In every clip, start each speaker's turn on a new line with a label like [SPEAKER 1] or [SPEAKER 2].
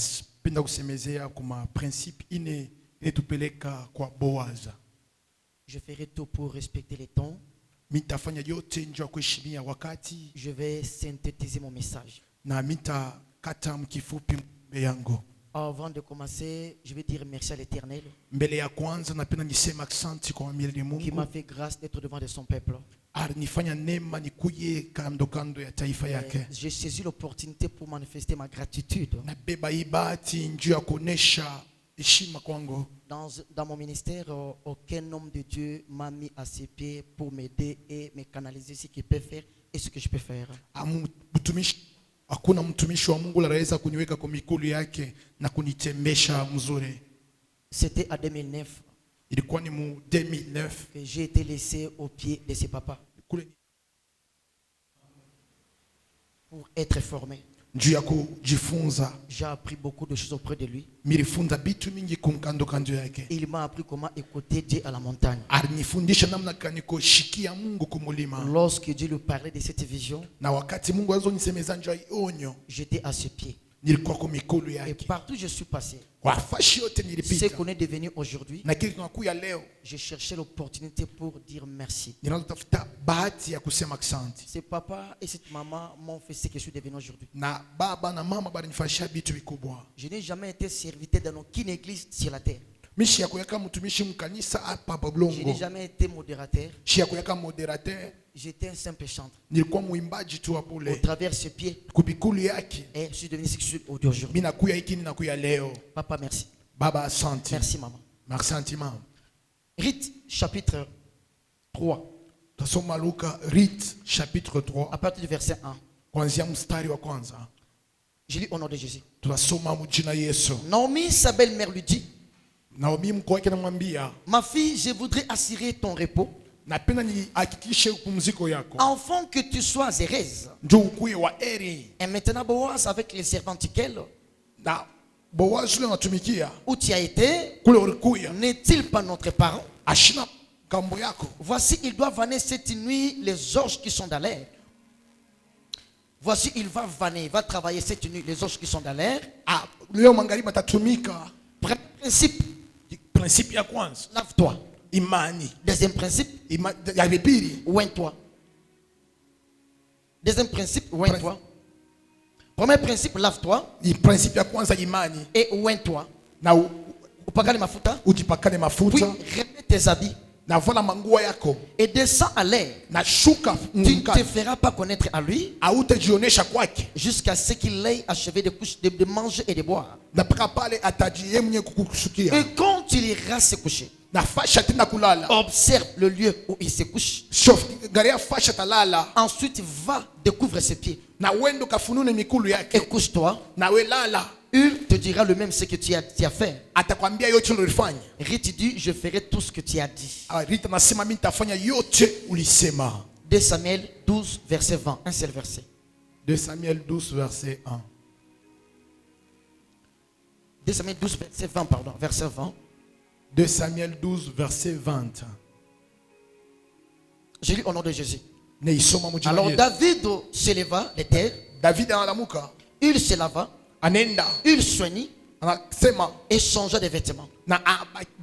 [SPEAKER 1] napenda kusemezea kuma principe ine etupeleka kwa Boaz.
[SPEAKER 2] Je ferai tout pour respecter les temps.
[SPEAKER 1] Mitafanya yote njoo kuheshimia wakati.
[SPEAKER 2] Je vais synthétiser mon message.
[SPEAKER 1] Na mitakata mkifupi mbele yangu.
[SPEAKER 2] Avant de commencer, je vais dire merci à l'Éternel
[SPEAKER 1] Mbele ya kwanza napenda niseme asante kwa milele Mungu.
[SPEAKER 2] qui m'a fait grâce d'être devant de son peuple.
[SPEAKER 1] Alinifanya neema nikuye kando kando ya taifa yake.
[SPEAKER 2] J'ai saisi l'opportunité pour manifester ma gratitude.
[SPEAKER 1] Nabeba hii bahati njoo ya kuonesha heshima kwangu.
[SPEAKER 2] Dans mon ministère, aucun homme de Dieu m'a mis à ses pieds pour m'aider et me canaliser ce qu'il peut faire et ce que je peux faire.
[SPEAKER 1] Hakuna mtumishi wa Mungu anaweza kuniweka kwa mikono yake na kunitembesha mzuri.
[SPEAKER 2] C'était en 2009.
[SPEAKER 1] Ilikuwa ni mu 2009
[SPEAKER 2] que j'ai été laissé au pied de ses papas pour être formé.
[SPEAKER 1] Njuu ya kujifunza.
[SPEAKER 2] J'ai appris beaucoup de choses auprès de lui.
[SPEAKER 1] Nilifunza vitu mingi kumkando kando yake.
[SPEAKER 2] Il m'a appris comment écouter Dieu à la montagne.
[SPEAKER 1] Alinifundisha namna gani kushikia Mungu kumulima.
[SPEAKER 2] Lorsque Dieu lui parlait de cette vision,
[SPEAKER 1] na wakati Mungu azonisemeza njoo onyo,
[SPEAKER 2] j'étais à ses pieds.
[SPEAKER 1] Nilikuwa kwa mikono
[SPEAKER 2] Et
[SPEAKER 1] yake.
[SPEAKER 2] partout je suis passé.
[SPEAKER 1] Kwa fashi yote
[SPEAKER 2] Ce
[SPEAKER 1] nilipita.
[SPEAKER 2] qu'on est devenu aujourd'hui,
[SPEAKER 1] Na kile tunakuya leo,
[SPEAKER 2] j'ai cherché l'opportunité pour dire merci.
[SPEAKER 1] ninatafuta bahati ya kusema asante.
[SPEAKER 2] Ces papas et cette maman m'ont fait ce que je suis devenu aujourd'hui.
[SPEAKER 1] Na baba na mama balinifanyisha vitu vikubwa.
[SPEAKER 2] Je n'ai jamais été serviteur dans aucune église sur la terre.
[SPEAKER 1] Mishi ya kuyaka mtumishi mkanisa hapa
[SPEAKER 2] Je n'ai
[SPEAKER 1] Bablongo.
[SPEAKER 2] jamais été modérateur.
[SPEAKER 1] Shi ya kuyaka moderateur.
[SPEAKER 2] J'étais un simple chanteur.
[SPEAKER 1] Nilikuwa muimbaji tu hapo
[SPEAKER 2] Au
[SPEAKER 1] le.
[SPEAKER 2] travers ce pied,
[SPEAKER 1] Kubikulu yake.
[SPEAKER 2] et je suis devenu ce que je suis aujourd'hui.
[SPEAKER 1] Mimi nakuya hiki ninakuya leo.
[SPEAKER 2] Papa, merci.
[SPEAKER 1] Baba asante.
[SPEAKER 2] Merci, maman.
[SPEAKER 1] Merci mama.
[SPEAKER 2] Rite, chapitre 3,
[SPEAKER 1] Tasoma Luka Rite chapitre 3
[SPEAKER 2] à partir du verset 1.
[SPEAKER 1] kuanzia mstari wa kwanza.
[SPEAKER 2] Je lis au nom de Jésus.
[SPEAKER 1] Tunasoma mjina Yesu.
[SPEAKER 2] Naomi, sa belle-mère, lui dit:
[SPEAKER 1] Naomi mko wake namwambia,
[SPEAKER 2] ma fille, je voudrais assurer ton repos,
[SPEAKER 1] napenda nihakikishe pumziko yako.
[SPEAKER 2] afin que tu sois heureuse.
[SPEAKER 1] Njoo ukuye wa eri.
[SPEAKER 2] Et maintenant, Boaz, avec les servantes qu'elle,
[SPEAKER 1] Na Boaz yule anatumikia
[SPEAKER 2] où tu as été,
[SPEAKER 1] kule ulikuya.
[SPEAKER 2] n'est-il pas notre parent?
[SPEAKER 1] Ashina kambo yako.
[SPEAKER 2] Voici, il doit vanner cette nuit les orges qui sont dans l'air. Voici, il va vanner, il va travailler cette nuit les orges qui sont dans l'air.
[SPEAKER 1] Ah, leo magharibi atatumika.
[SPEAKER 2] Principe,
[SPEAKER 1] Principe ya kwanza,
[SPEAKER 2] lave-toi.
[SPEAKER 1] imani.
[SPEAKER 2] Deuxième principe,
[SPEAKER 1] Ya pili,
[SPEAKER 2] oins-toi. Deuxième principe, oins-toi. Premier principe, lave-toi
[SPEAKER 1] principe ya kwanza imani.
[SPEAKER 2] et oins-toi.
[SPEAKER 1] Na
[SPEAKER 2] Upakane mafuta,
[SPEAKER 1] ujipakane
[SPEAKER 2] puis
[SPEAKER 1] mafuta.
[SPEAKER 2] remets tes habits
[SPEAKER 1] Na vala manguo yako.
[SPEAKER 2] et descends à l'air.
[SPEAKER 1] Na shuka
[SPEAKER 2] Tu ne te
[SPEAKER 1] mkani.
[SPEAKER 2] feras pas connaître à lui
[SPEAKER 1] Hautajionesha kwake.
[SPEAKER 2] jusqu'à ce qu'il ait achevé de manger et de boire.
[SPEAKER 1] Na mpaka pale ataji yeye mwenyewe kukushukia.
[SPEAKER 2] Et quand il ira se coucher,
[SPEAKER 1] Na fasha tena kulala.
[SPEAKER 2] observe le lieu où il se couche.
[SPEAKER 1] Garia fasha talala.
[SPEAKER 2] Ensuite, va, découvre ses pieds
[SPEAKER 1] Na wendo kafunune mikulu
[SPEAKER 2] et
[SPEAKER 1] yake.
[SPEAKER 2] couche-toi.
[SPEAKER 1] Na we lala.
[SPEAKER 2] Il te dira le même ce que tu as fait.
[SPEAKER 1] Atakwambia yote ulifanya.
[SPEAKER 2] Rite dit: je ferai tout ce que tu as dit.
[SPEAKER 1] Rita nasema mimi nitafanya yote ulisema.
[SPEAKER 2] 2 Samuel 12, verset 20. Un seul verset.
[SPEAKER 1] 2 Samuel 12 verset 1.
[SPEAKER 2] 2 Samuel 12, verset 20, pardon. Verset 20.
[SPEAKER 1] 2 Samuel 12 verset 20.
[SPEAKER 2] Je lis au nom de Jésus.
[SPEAKER 1] Neisoma mjina
[SPEAKER 2] Alors
[SPEAKER 1] Yesu.
[SPEAKER 2] David se leva de terre.
[SPEAKER 1] David analamuka.
[SPEAKER 2] Il se lava.
[SPEAKER 1] Anenda.
[SPEAKER 2] Il soignit
[SPEAKER 1] Anasema
[SPEAKER 2] et changea de vêtements.
[SPEAKER 1] na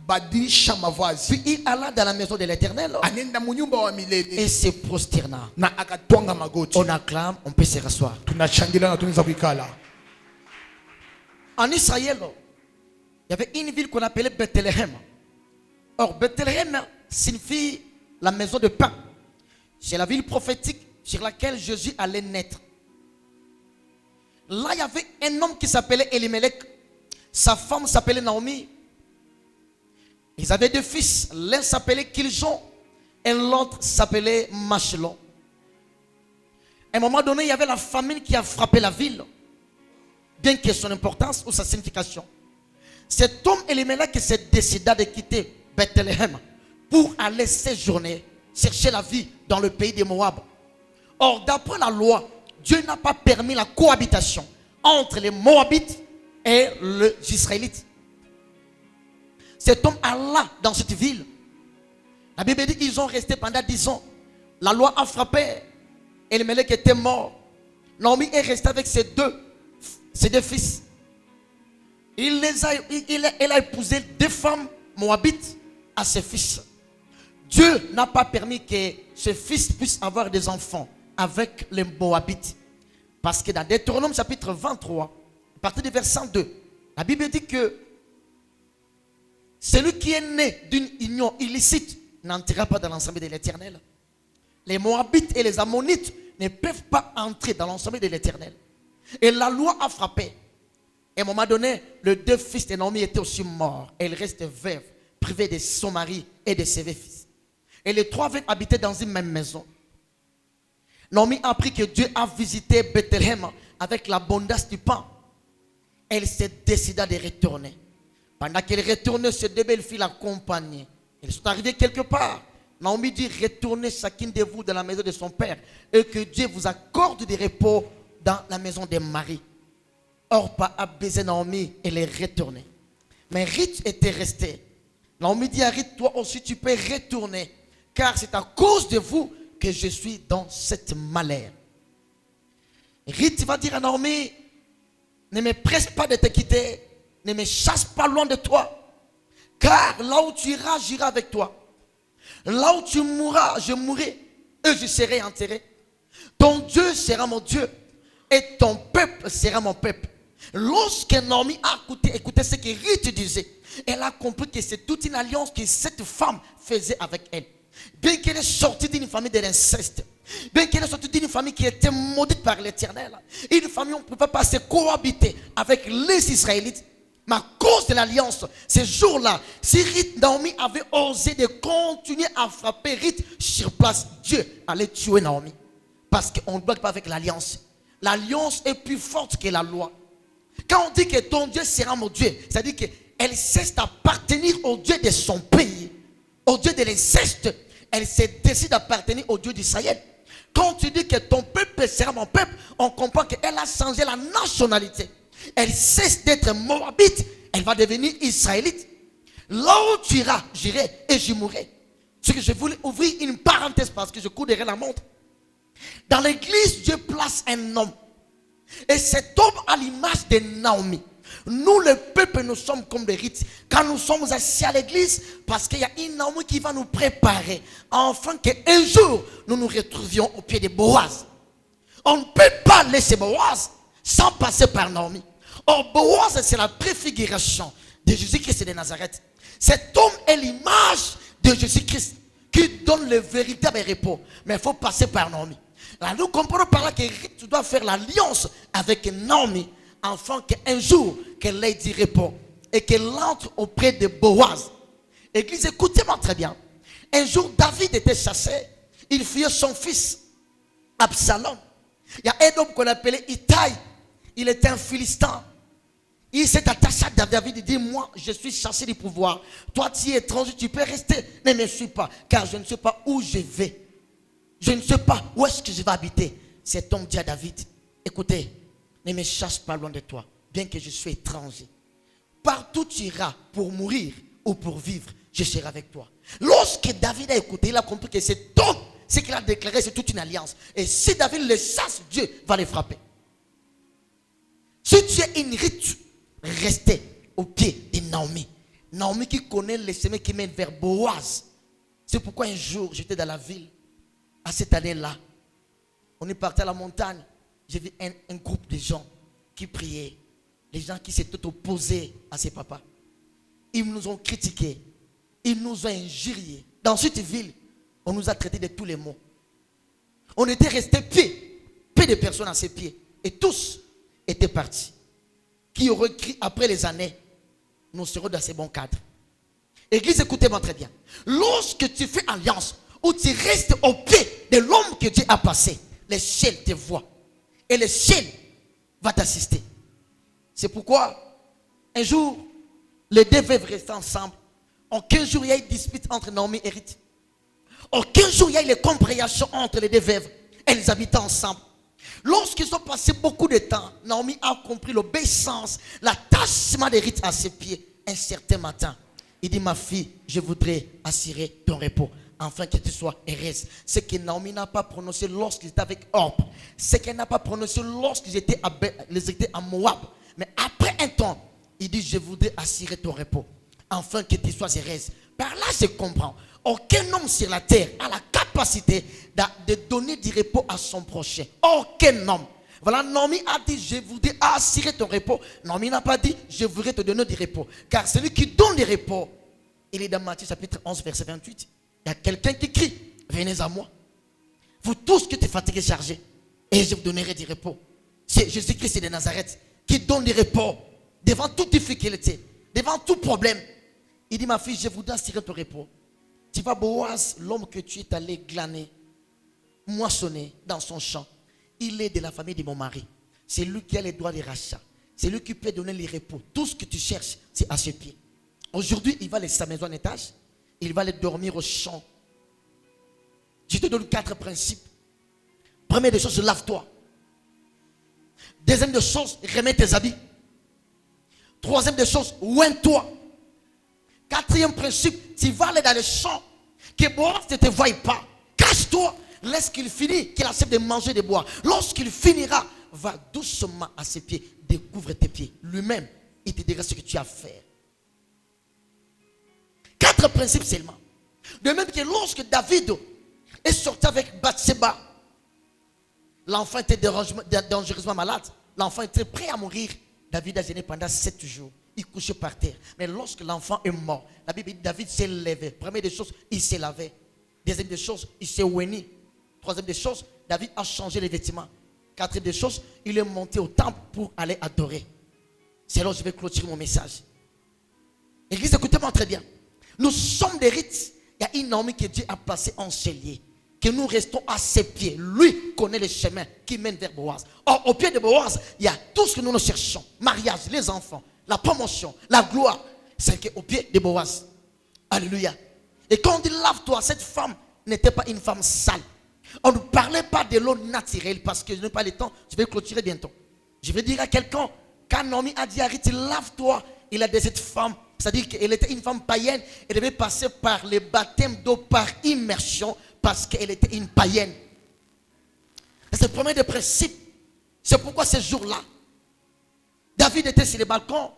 [SPEAKER 1] badilisha mavazi.
[SPEAKER 2] Puis il alla dans la maison de l'Éternel
[SPEAKER 1] Anenda munyumba wa milele.
[SPEAKER 2] et se prosterna.
[SPEAKER 1] Na akatwanga magoti.
[SPEAKER 2] On acclame, on peut se rasseoir.
[SPEAKER 1] Tunashangilia na tunaweza kuikala.
[SPEAKER 2] En Israël, il y avait une ville qu'on appelait Bethléem. Or, Bethléem signifie la maison de pain. C'est la ville prophétique sur laquelle Jésus allait naître. Là, il y avait un homme qui s'appelait Elimelech. Sa femme s'appelait Naomi. Ils avaient deux fils. L'un s'appelait Kiljon et l'autre s'appelait Machelon. À un moment donné, il y avait la famine qui a frappé la ville. Bien que son importance ou sa signification. Cet homme Elimelech qui s'est décidé de quitter Bethléem pour aller séjourner, chercher la vie dans le pays des Moab. Or, d'après la loi, Dieu n'a pas permis la cohabitation entre les Moabites et les Israélites. Cet homme alla dans cette ville. La Bible dit qu'ils ont resté pendant 10 ans. La loi a frappé. Elimelech était mort. Naomi est restée avec ses deux fils. Elle a épousé 2 femmes moabites à ses fils. Dieu n'a pas permis que ce fils puisse avoir des enfants avec les Moabites. Parce que dans Deutéronome chapitre 23, à partir du verset 2, la Bible dit que celui qui est né d'une union illicite n'entrera pas dans l'ensemble de l'Éternel. Les Moabites et les Ammonites ne peuvent pas entrer dans l'ensemble de l'Éternel. Et la loi a frappé. Et à un moment donné, les 2 fils de Naomi étaient aussi morts. Elle reste veuve, privée de son mari et de ses 2 fils. Et les 3 veulent habiter dans une même maison. Naomi a appris que Dieu a visité Bethléem avec l'abondance du pain. Elle s'est décidée de retourner. Pendant qu'elle retournait, ces 2 belles filles l'accompagnaient. Elles sont arrivées quelque part. Naomi dit, retournez chacune de vous dans la maison de son père et que Dieu vous accorde des repos dans la maison de Marie. Orpa a baisé Naomi et elle est retournée. Mais Ruth était restée. Naomi dit à Ruth, toi aussi tu peux retourner, car c'est à cause de vous que je suis dans cette malheur. Ruth va dire à Naomi, ne me presse pas de te quitter, ne me chasse pas loin de toi, car là où tu iras, j'irai avec toi. Là où tu mourras, je mourrai et je serai enterré. Ton Dieu sera mon Dieu et ton peuple sera mon peuple. Lorsque Naomi a écouté ce que Ruth disait, elle a compris que c'est toute une alliance que cette femme faisait avec elle. Bien qu'elle est sortie d'une famille de l'inceste, bien qu'elle est sortie d'une famille qui était maudite par l'Éternel, une famille où on ne pouvait pas se cohabiter avec les Israélites, mais à cause de l'alliance, ce jour-là, si Naomi avait osé de continuer à frapper Ruth sur place, Dieu allait tuer Naomi. Parce qu'on ne bloque pas avec l'alliance. L'alliance est plus forte que la loi. Quand on dit que ton Dieu sera mon Dieu, c'est-à-dire qu'elle cesse d'appartenir au Dieu de son pays, au Dieu de l'inceste. Elle se décide d'appartenir au Dieu d'Israël. Quand tu dis que ton peuple sera mon peuple, on comprend qu'elle a changé la nationalité. Elle cesse d'être moabite, elle va devenir israélite. Là où tu iras, j'irai et j'y mourrai. C'est que je voulais ouvrir une parenthèse parce que je cours derrière la montre. Dans l'église, Dieu place un homme. Et cet homme a l'image de Naomi. Nous, le peuple, nous sommes comme des rites. Quand nous sommes assis à l'église, parce qu'il y a une Naomi qui va nous préparer, afin qu'un jour, nous nous retrouvions au pied de Boaz. On ne peut pas laisser Boaz sans passer par Naomi. Or, Boaz, c'est la préfiguration de Jésus-Christ de Nazareth. Cet homme est l'image de Jésus-Christ qui donne le véritable repos. Mais il faut passer par Naomi. Là, nous comprenons par là que tu dois faire l'alliance avec Naomi, afin qu'un jour, qu'elle ait du repos et qu'elle entre auprès de Boaz. Église, écoutez-moi très bien. Un jour, David était chassé. Il fuyait son fils, Absalom. Il y a un homme qu'on appelait Itaï. Il était un Philistin. Il s'est attaché à David. Il dit, moi, je suis chassé du pouvoir. Toi, tu es étranger, tu peux rester. Ne me suis pas, car je ne sais pas où je vais. Je ne sais pas où est-ce que je vais habiter. Cet homme dit à David, écoutez, ne me chasse pas loin de toi, bien que je sois étranger. Partout tu iras pour mourir ou pour vivre, je serai avec toi. Lorsque David a écouté, il a compris que cet homme, ce qu'il a déclaré, c'est toute une alliance. Et si David le chasse, Dieu va le frapper. Si tu es une rite, restez au pied de Naomi. Naomi qui connaît les chemins qui mènent vers Boaz. C'est pourquoi un jour, j'étais dans la ville, à cette année-là, on est parti à la montagne. J'ai vu un groupe de gens qui priaient. Les gens qui s'étaient opposés à ces papas. Ils nous ont critiqués. Ils nous ont injuriés. Dans cette ville, on nous a traités de tous les maux. On était restés pieds. Peu de personnes à ses pieds. Et tous étaient partis. Qui aurait écrit après les années, nous serons dans ces bons cadres. Église, écoutez-moi très bien. Lorsque tu fais alliance, ou tu restes au pied de l'homme que Dieu a passé, le ciel te voit. Et le ciel va t'assister. C'est pourquoi, un jour, les deux veuves restaient ensemble. En 15 jours, il y a eu une dispute entre Naomi et Ruth. En 15 jours, il y a eu les compréhensions entre les deux veuves. Elles habitaient ensemble. Lorsqu'ils ont passé beaucoup de temps, Naomi a compris l'obéissance, l'attachement de Ruth à ses pieds. Un certain matin, il dit, ma fille, je voudrais assurer ton repos, afin que tu sois heureuse. Ce que Naomi n'a pas prononcé lorsqu'il était avec Orp. Ce qu'elle n'a pas prononcé lorsqu'ils étaient à Moab. Mais après un temps, Il dit, je voudrais assurer ton repos, afin que tu sois heureuse. Par là, je comprends. Aucun homme sur la terre a la capacité de donner du repos à son prochain. Aucun homme. Voilà, Naomi a dit, je voudrais assurer ton repos. Naomi n'a pas dit, je voudrais te donner du repos. Car celui qui donne du repos, il est dans Matthieu chapitre 11, verset 28. Il y a quelqu'un qui crie, venez à moi. Vous tous qui êtes fatigués, chargés, et je vous donnerai du repos. C'est Jésus-Christ de Nazareth qui donne du repos devant toute difficulté, devant tout problème. Il dit, ma fille, je voudrais assurer ton repos. Tu vas Boaz, l'homme que tu es allé glaner, moissonner dans son champ. Il est de la famille de mon mari. C'est lui qui a les droits de rachat. C'est lui qui peut donner les repos. Tout ce que tu cherches, c'est à ses pieds. Aujourd'hui, il va laisser sa maison en étage. Il va aller dormir au champ. Je te donne 4 principes. Première des choses, lave-toi. Deuxième des choses, remets tes habits. Troisième des choses, oins-toi. Quatrième principe, tu vas aller dans le champ. Que Boaz ne te voie pas. Cache-toi. Laisse qu'il finisse, qu'il accepte de manger, de boire. Lorsqu'il finira, va doucement à ses pieds. Découvre tes pieds. Lui-même, il te dira ce que tu as à faire. 4 principes seulement. De même que lorsque David est sorti avec Bathsheba, l'enfant était dangereusement malade. L'enfant était prêt à mourir. David a gêné pendant 7 jours. Il couchait par terre. Mais lorsque l'enfant est mort, la Bible dit David s'est levé. Première des choses, il s'est lavé. Deuxième des choses, il s'est oigné. Troisième des choses, David a changé les vêtements. Quatrième des choses, il est monté au temple pour aller adorer. C'est là que je vais clôturer mon message. Église, écoutez-moi très bien. Nous sommes des rites. Il y a une Naomi que Dieu a placée en cellier. Que nous restons à ses pieds. Lui connaît les chemins qui mènent vers Boaz. Or, au pied de Boaz, il y a tout ce que nous cherchons. Mariage, les enfants, la promotion, la gloire. C'est au pied de Boaz. Alléluia. Et quand on dit lave-toi, cette femme n'était pas une femme sale. On ne parlait pas de l'eau naturelle parce que je n'ai pas le temps. Je vais clôturer bientôt. Je vais dire à quelqu'un, quand Naomi a dit arrête, lave-toi, il a dit cette femme, c'est-à-dire qu'elle était une femme païenne, elle devait passer par le baptême d'eau par immersion parce qu'elle était une païenne. C'est le premier des principes. C'est pourquoi ce jour-là, David était sur le balcon,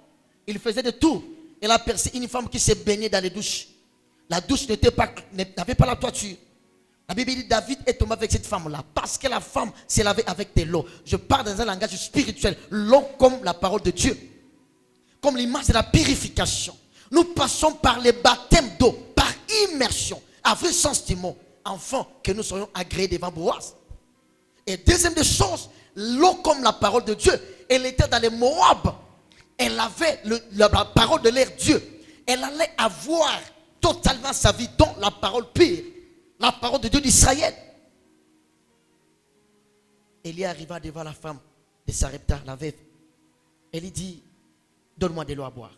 [SPEAKER 2] il faisait de tout. Il a perçu une femme qui s'est baignée dans les douches. La douche n'avait pas la toiture. La Bible dit David est tombé avec cette femme-là parce que la femme s'est lavée avec de l'eau. Je parle dans un langage spirituel. L'eau comme la parole de Dieu. Comme l'image de la purification. Nous passons par les baptêmes d'eau, par immersion. À vrai sens du mot. Afin que nous soyons agréés devant Boaz. Et deuxième des choses, l'eau comme la parole de Dieu. Elle était dans les Moab. Elle avait la parole de leur Dieu. Elle allait avoir totalement sa vie dans la parole pure. La parole de Dieu d'Israël. Élie arriva devant la femme de Sarepta, la veuve. Elle lui dit, donne-moi de l'eau à boire.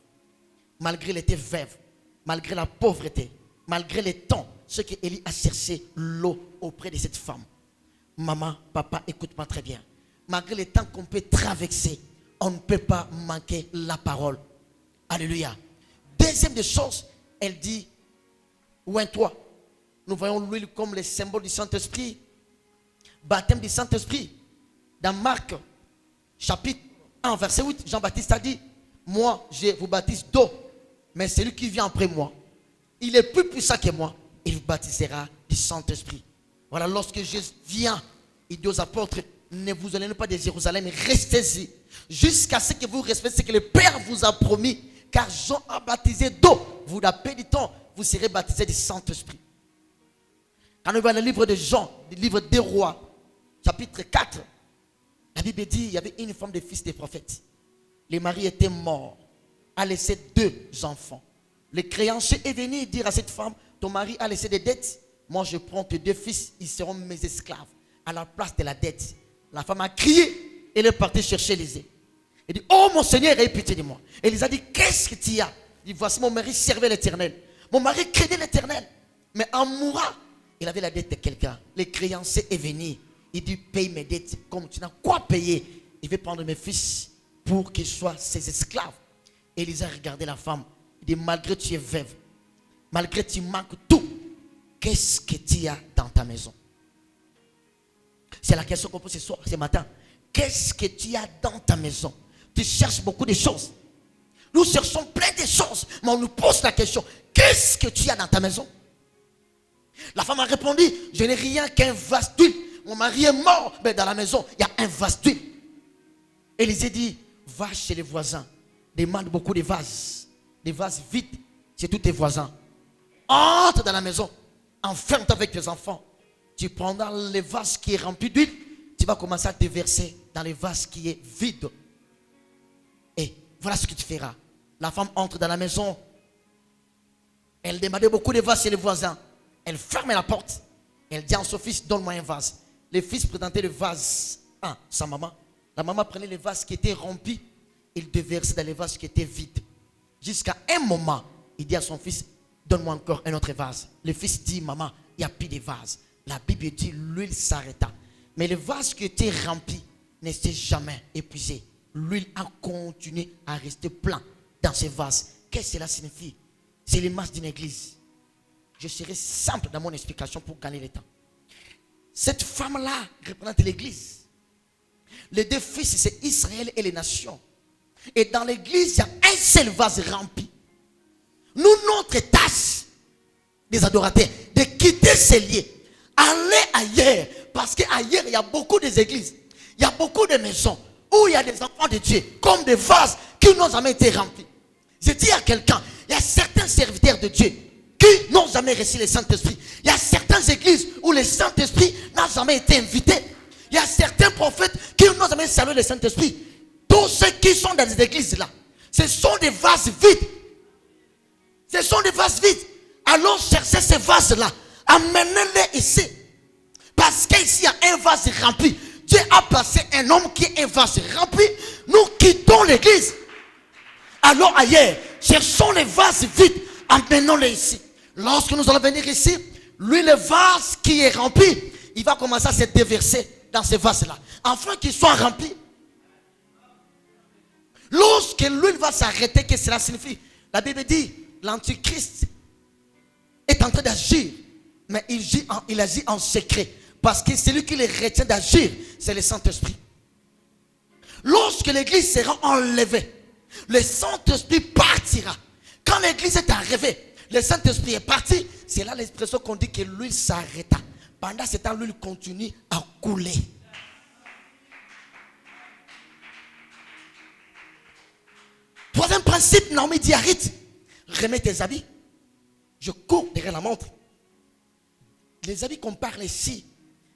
[SPEAKER 2] Malgré elle était veuve, malgré la pauvreté, malgré le temps, ce que Élie a cherché l'eau auprès de cette femme. Maman, papa, écoute-moi très bien. Malgré le temps qu'on peut traverser, on ne peut pas manquer la parole. Alléluia. Deuxième des choses, elle dit, oins-toi. Nous voyons l'huile comme le symbole du Saint-Esprit. Baptême du Saint-Esprit. Dans Marc, chapitre 1, verset 8, Jean-Baptiste a dit, moi, je vous baptise d'eau, mais celui qui vient après moi, il est plus puissant que moi, il vous baptisera du Saint-Esprit. Voilà, lorsque Jésus vient, il dit aux apôtres, ne vous allez pas de Jérusalem, restez-y, jusqu'à ce que vous respectez ce que le Père vous a promis, car Jean a baptisé d'eau, vous l'appelez du temps, vous serez baptisés du Saint-Esprit. Quand on va dans le livre de Jean, le livre des rois, chapitre 4, la Bible dit, il y avait une femme de fils des prophètes. Le mari était mort, a laissé 2 enfants. Le créancier est venu dire à cette femme, ton mari a laissé des dettes, moi je prends tes 2 fils, ils seront mes esclaves, à la place de la dette. La femme a crié, elle est partie chercher Élisée. Elle dit, oh mon Seigneur, aie pitié de moi. Élisée a dit, qu'est-ce que tu as? Il dit, voici mon mari servait l'Éternel. Mon mari craignait l'Éternel, mais en mourant, il avait la dette de quelqu'un. Le créancier est venu. Il dit, paye mes dettes. Comme tu n'as quoi payer, il veut prendre mes fils pour qu'ils soient ses esclaves. Élisée a regardé la femme. Il dit, malgré que tu es veuve, malgré que tu manques tout, qu'est-ce que tu as dans ta maison? C'est la question qu'on pose ce matin. Qu'est-ce que tu as dans ta maison? Tu cherches beaucoup de choses. Nous cherchons plein de choses, mais on nous pose la question, qu'est-ce que tu as dans ta maison? La femme a répondu, je n'ai rien qu'un vase d'huile. Mon mari est mort, mais dans la maison, il y a un vase d'huile. Élisée dit, va chez les voisins, demande beaucoup de vases vides chez tous tes voisins. Entre dans la maison, enferme-toi avec tes enfants. Tu prendras le vase qui est rempli d'huile, tu vas commencer à te verser dans le vase qui est vide. Et voilà ce que tu feras. La femme entre dans la maison. Elle demandait beaucoup de vases chez les voisins. Elle fermait la porte. Elle dit à son fils, donne-moi un vase. Le fils présentait le vase à sa maman. La maman prenait le vase qui était rempli. Il déversait dans le vase qui était vide. Jusqu'à un moment, il dit à son fils, donne-moi encore un autre vase. Le fils dit, maman, il n'y a plus de vase. La Bible dit, l'huile s'arrêta. Mais le vase qui était rempli ne s'est jamais épuisé. L'huile a continué à rester plein dans ce vase. Qu'est-ce que cela signifie? C'est l'image d'une église. Je serai simple dans mon explication pour gagner le temps. Cette femme-là représente l'église. Les deux fils, c'est Israël et les nations. Et dans l'église, il y a un seul vase rempli. Nous, notre tâche des adorateurs, de quitter ces lieux, aller ailleurs. Parce qu'ailleurs, il y a beaucoup d'églises, il y a beaucoup de maisons où il y a des enfants de Dieu, comme des vases qui n'ont jamais été remplis. Je dis à quelqu'un, il y a certains serviteurs de Dieu qui n'ont jamais reçu le Saint-Esprit. Il y a certaines églises où le Saint-Esprit n'a jamais été invité. Il y a certains prophètes qui n'ont jamais salué le Saint-Esprit. Tous ceux qui sont dans ces églises-là, ce sont des vases vides. Ce sont des vases vides. Allons chercher ces vases-là. Amenez-les ici. Parce qu'ici, il y a un vase rempli. Dieu a placé un homme qui est un vase rempli. Nous quittons l'église. Allons ailleurs. Cherchons les vases vides. Amenons-les ici. Lorsque nous allons venir ici, lui, le vase qui est rempli, il va commencer à se déverser dans ce vase-là. Afin qu'il soit rempli. Lorsque l'huile va s'arrêter, qu'est-ce que cela signifie? La Bible dit, l'Antichrist est en train d'agir. Mais il agit en secret. Parce que celui qui le retient d'agir, c'est le Saint-Esprit. Lorsque l'église sera enlevée, le Saint-Esprit partira. Quand l'église est arrivée, le Saint-Esprit est parti. C'est là l'expression qu'on dit que l'huile s'arrêta. Pendant ce temps, l'huile continue à couler. Troisième principe, Naomi dit à Ruth, remets tes habits. Je cours derrière la montre. Les habits qu'on parle ici,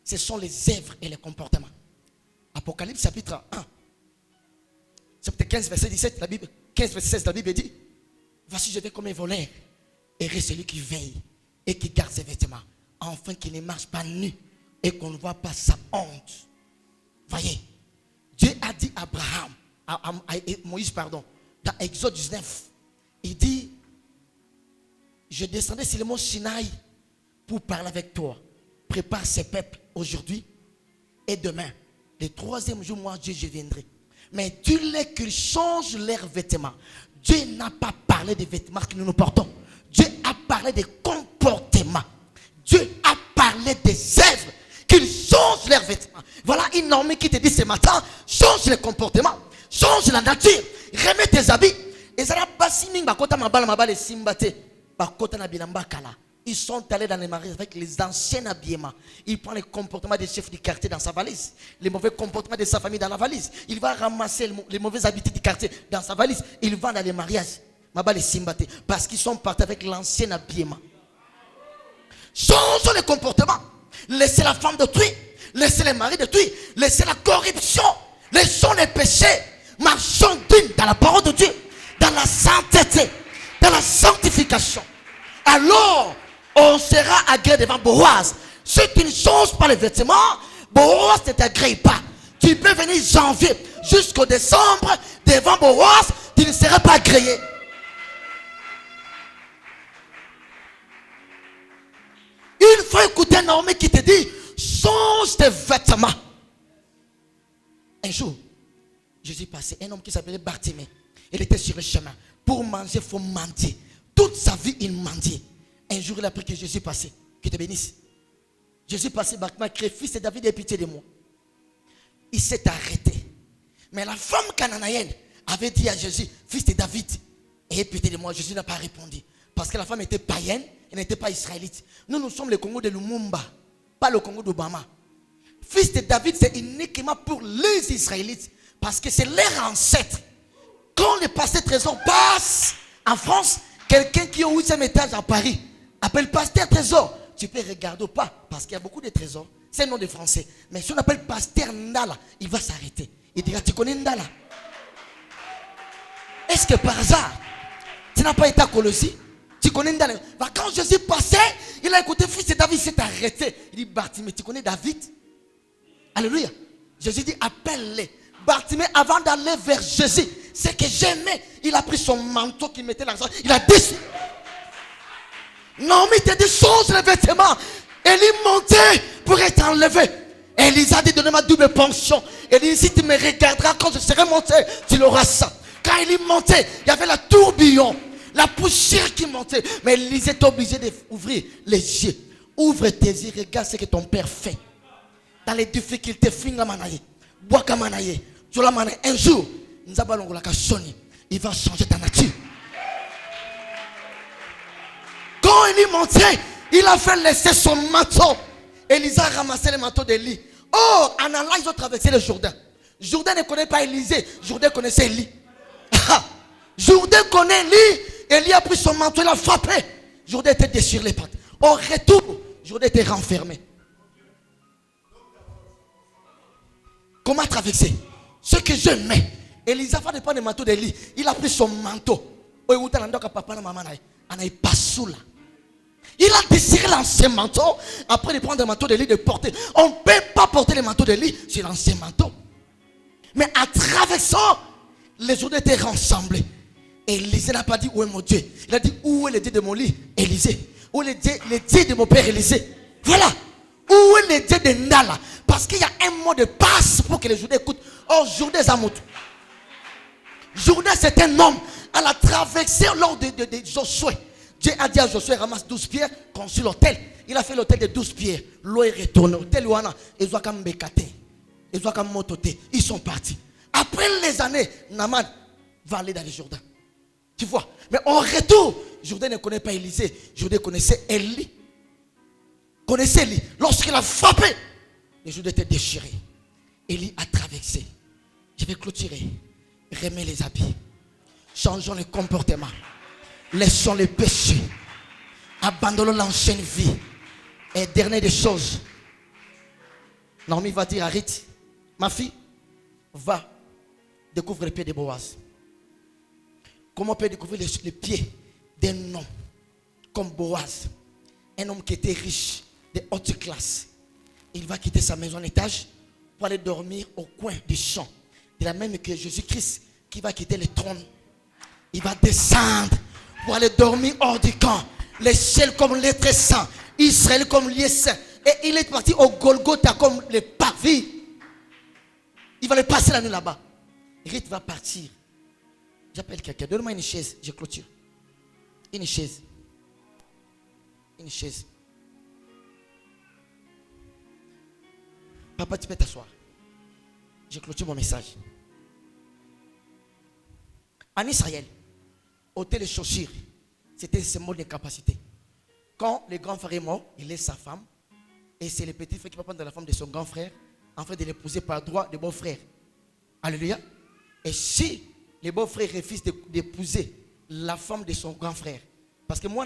[SPEAKER 2] ce sont les œuvres et les comportements. Apocalypse chapitre 1. Chapitre 15, verset 17, la Bible, 15, verset 16, la Bible dit, voici je vais comme un voleur, et celui qui veille et qui garde ses vêtements, afin qu'il ne marche pas nu et qu'on ne voit pas sa honte. Voyez, Dieu a dit à Abraham, à Moïse, pardon, dans Exode 19, il dit, je descendais sur le mont Sinaï pour parler avec toi. Prépare ces peuples aujourd'hui et demain. Le troisième jour, moi, Dieu, je viendrai. Mais dis-leur qu'ils changent leurs vêtements. Dieu n'a pas parlé des vêtements que nous nous portons. Dieu a parlé des comportements. Dieu a parlé des œuvres. Qu'ils changent leurs vêtements. Voilà une Naomi qui te dit ce matin, change les comportements, change la nature, remets tes habits. Et ça n'a pas si ils sont allés dans les mariages avec les anciens habillements. Il prend les comportements des chefs du quartier dans sa valise. Les mauvais comportements de sa famille dans la valise. Il va ramasser les mauvaises habitudes du quartier dans sa valise. Il va dans les mariages. Parce qu'ils sont partis avec l'ancien habillement. Changeons les comportements. Laissez la femme d'autrui. Laissez les maris d'autrui. Laissez la corruption. Laissons les péchés. Marchons dignes dans la parole de Dieu. Dans la sainteté. Dans la sanctification. Alors, on sera agréé devant Boaz. Si tu ne changes pas les vêtements, Boaz ne t'agrée pas. Tu peux venir janvier jusqu'au décembre devant Boaz, tu ne seras pas agréé. Il faut écouter Naomi qui te dit, change tes vêtements. Un jour, Jésus passait, un homme qui s'appelait Bartimée. Il était sur le chemin. Pour manger, il faut mendier. Toute sa vie, il mendiait. Un jour, il a pris que Jésus passait. Que te bénisse. Jésus passait, Bartimée a crié, fils de David, aie pitié de moi. Il s'est arrêté. Mais la femme cananéenne avait dit à Jésus, fils de David, Et pitié de moi, Jésus n'a pas répondu. Parce que la femme était païenne, elle n'était pas israélite. Nous sommes le Congo de Lumumba, pas le Congo d'Obama. Fils de David, c'est uniquement pour les Israélites. Parce que c'est leur ancêtre. Quand le pasteur Trésor passe en France, quelqu'un qui est au 8e étage à Paris appelle pasteur Trésor. Tu peux regarder ou pas, parce qu'il y a beaucoup de trésors. C'est un nom de français. Mais si on appelle pasteur Ndala, il va s'arrêter. Il dira, tu connais Ndala? Est-ce que par hasard, tu n'as pas été à Colossie? Tu connais Ndala? Quand Jésus passait, il a écouté fils de David, il s'est arrêté. Il dit, Bartimée, tu connais David? Alléluia. Jésus dit, appelle-les. Bartimée, avant d'aller vers Jésus, c'est que j'aimais. Il a pris son manteau qu'il mettait là. Il a décidé. Non, mais il te dit, change les vêtements. Elle est montée pour être enlevée. Élisa dit, donne-moi double pension. Elle dit, si tu me regarderas quand je serai monté, tu l'auras ça. Quand il est monté, il y avait la tourbillon, la poussière qui montait. Mais Élisa est obligé d'ouvrir les yeux. Ouvre tes yeux, regarde ce que ton père fait. Dans les difficultés, un jour, il va changer ta nature. Quand il est monté, il a fait laisser son manteau. Élisa a ramassé le manteau d'Élie. Oh, en allant, ils ont traversé le Jourdain. Jourdain ne connaît pas Élisée. Jourdain connaissait Élie. Jourdain connaît Élie. Élie a pris son manteau, il a frappé. Jourdain était déchiré les pattes. Au retour, Jourdain était renfermé. Comment traverser? Ce que je mets. Élisa va prendre le manteau d'Élie. Il a pris son manteau. Il a déchiré l'ancien manteau. Après de prendre le manteau d'Élie, de porter. On ne peut pas porter le manteau d'Élie sur l'ancien manteau. Mais à traversant, les jours étaient rassemblés. Élisée n'a pas dit où est mon Dieu. Il a dit où est le Dieu de mon lit, Élisée. Où est le Dieu de mon père Élisée. Voilà. Où est le Dieu de Ndala. Parce qu'il y a un mot de passe pour que les Judas écoutent. Oh, Judas Zamout. Judas c'est un homme. À la traversée lors de Josué. Dieu a dit à Josué, ramasse 12 pierres, construis l'autel. Il a fait l'autel de 12 pierres. L'eau est retournée. L'autel Ouana. Ils sont partis. Après les années, Naaman va aller dans le Jourdain. Tu vois. Mais en retour, Jourdain ne connaît pas Élisée. Jourdain connaissait Élie. Connaissait Élie. Lorsqu'il a frappé, le Jourdain était déchiré. Élie a traversé. Je vais clôturer. Remets les habits. Changeons le comportement. Laissons les péchés. Abandonnons l'ancienne vie. Et dernière des choses. Naomi va dire à Ruth, ma fille, va découvrir les pieds de Boaz. Comment on peut découvrir les pieds d'un homme comme Boaz? Un homme qui était riche, de haute classe. Il va quitter sa maison en étage pour aller dormir au coin du champ. De la même que Jésus-Christ qui va quitter le trône. Il va descendre pour aller dormir hors du camp. Les ciels comme l'être saint. Israël comme lieu saint. Et il est parti au Golgotha comme le parvis. Il va le passer la nuit là-bas. Ruth va partir. J'appelle quelqu'un. Donne-moi une chaise. Je clôture. Une chaise. Une chaise. Papa, tu peux t'asseoir. Je clôture mon message. En Israël, ôter les chaussures, c'était un symbole de capacité. Quand le grand frère est mort, il laisse sa femme. Et c'est le petit frère qui va prendre la femme de son grand frère, afin de l'épouser par droit de beau frère. Alléluia. Et si le beau frère refuse d'épouser la femme de son grand frère, parce que moi,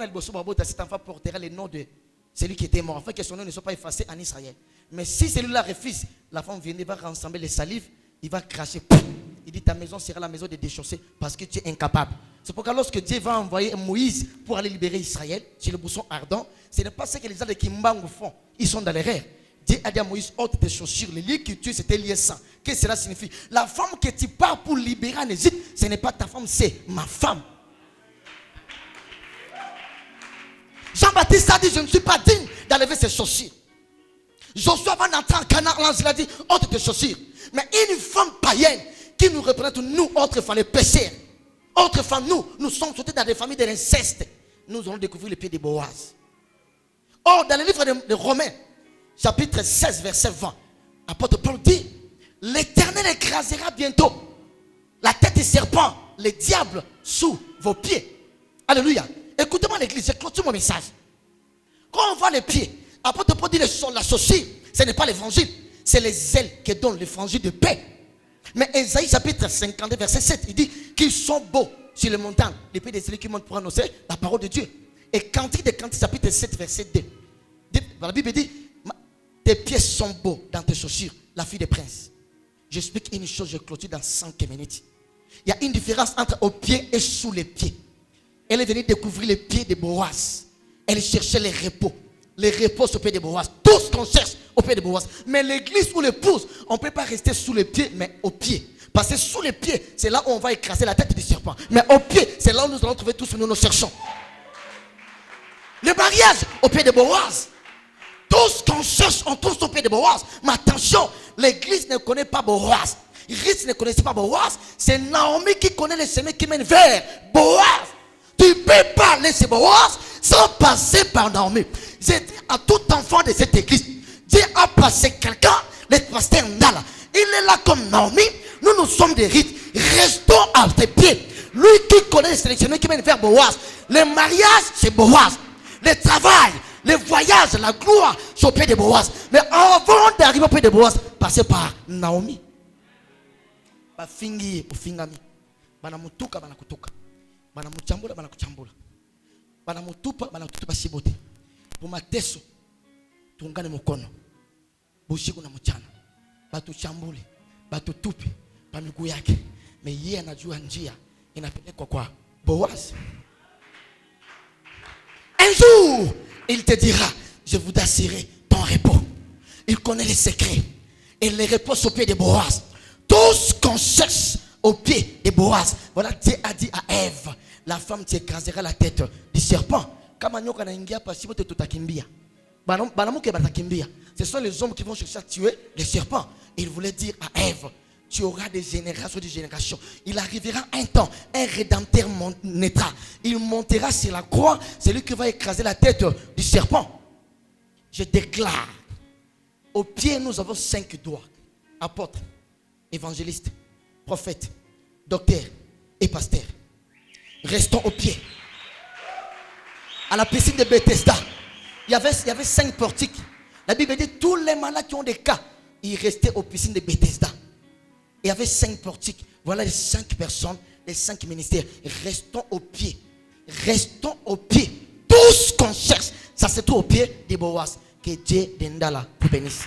[SPEAKER 2] cet enfant portera le nom de celui qui était mort, afin que son nom ne soit pas effacé en Israël. Mais si celui-là refuse, la femme vient, va rassembler les salives, il va cracher. Il dit, ta maison sera la maison des déchaussés parce que tu es incapable. C'est pourquoi lorsque Dieu va envoyer Moïse pour aller libérer Israël, sur le buisson ardent, ce n'est pas ce que les gens de Kimbangu font. Ils sont dans l'erreur. Dieu a dit à Moïse, ôte tes chaussures. Le lieu que tu es, c'était lieu saint. Qu'est-ce que cela signifie? La femme que tu pars pour libérer en Égypte, ce n'est pas ta femme, c'est ma femme. Jean-Baptiste a dit, je ne suis pas digne d'enlever ses chaussures. Josué va entrer en Canaan, il a dit, ôte tes chaussures. Mais une femme païenne qui nous représente, nous, autres femmes, les pécheurs. Autres femmes, nous sommes sortis dans des familles de l'inceste. Nous allons découvrir les pieds de Boaz. Or, dans le livre de Romains, chapitre 16, verset 20, apôtre Paul dit, l'Éternel écrasera bientôt la tête du serpent, le diable sous vos pieds. Alléluia. Écoutez-moi l'église, j'ai clôturé mon message. Quand on voit les pieds, apôtre Paul dit la chaussure, ce n'est pas l'évangile, c'est les ailes qui donnent l'évangile de paix. Mais Ésaïe chapitre 52 verset 7, il dit qu'ils sont beaux sur les montagnes, les pieds des élus qui montent pour annoncer la parole de Dieu. Et Cantique des Cantiques chapitre 7 verset 2, la Bible dit, tes pieds sont beaux dans tes chaussures, la fille des princes. J'explique une chose, je clôture dans 5 minutes. Il y a une différence entre au pied et sous les pieds. Elle est venue découvrir les pieds de Boaz. Elle cherchait les repos. Les repos au pied de Boaz. Tout ce qu'on cherche au pied de Boaz. Mais l'église ou l'épouse, on ne peut pas rester sous les pieds, mais au pied. Parce que sous les pieds, c'est là où on va écraser la tête du serpent. Mais au pied, c'est là où nous allons trouver tout ce que nous cherchons. Le mariage au pied de Boaz. Tout ce qu'on cherche, on trouve au pied de Boaz. Mais attention, l'église ne connaît pas Boaz. Ruth ne connaissait pas Boaz. C'est Naomi qui connaît le chemin qui mène vers Boaz. Tu ne peux pas laisser Boaz sans passer par Naomi. J'ai dit à tout enfant de cette église, Dieu a passé quelqu'un, le pasteur Ndala. Il est là comme Naomi. Nous sommes des rites. Restons à tes pieds. Lui qui connaît le chemin qui mène vers Boaz. Le mariage, c'est Boaz. Le travail, le voyage, la gloire, c'est au pied de Boaz. Mais avant d'arriver au pied de Boaz, passez par Naomi. Bafingi ufingami. Banamutuka banakutuka. Banamuchambula banakuchambula. Banamutupa banakutupa shibote. Bumateso tuungane mkono. Bushiku na mchana. Batuchambule, batutupe pa miguu yake. Mais yeye anajua njia inapelekwa kwa Boaz. Un jour, il te dira, je vous assurerai ton repos. Il connaît les secrets. Et les repos au pied de Boaz. Tout ce qu'on cherche au pied de Boaz. Voilà, Dieu a dit à Ève, la femme t'écrasera la tête du serpent. Ce sont les hommes qui vont chercher à tuer les serpents. Il voulait dire à Ève, tu auras des générations de générations. Il arrivera un temps, un rédempteur naîtra. Il montera sur la croix, c'est lui qui va écraser la tête du serpent. Je déclare, au pied nous avons 5 doigts. Apôtres, évangélistes, prophètes, docteurs et pasteurs. Restons au pied. À la piscine de Bethesda, il y avait 5 portiques. La Bible dit tous les malades qui ont des cas, ils restaient aux piscines de Bethesda. Il y avait 5 portiques. Voilà les 5 personnes, les 5 ministères. Restons au pied. Restons au pied. Tout ce qu'on cherche, ça se trouve au pied de Boaz. Que Dieu d'Endala vous bénisse.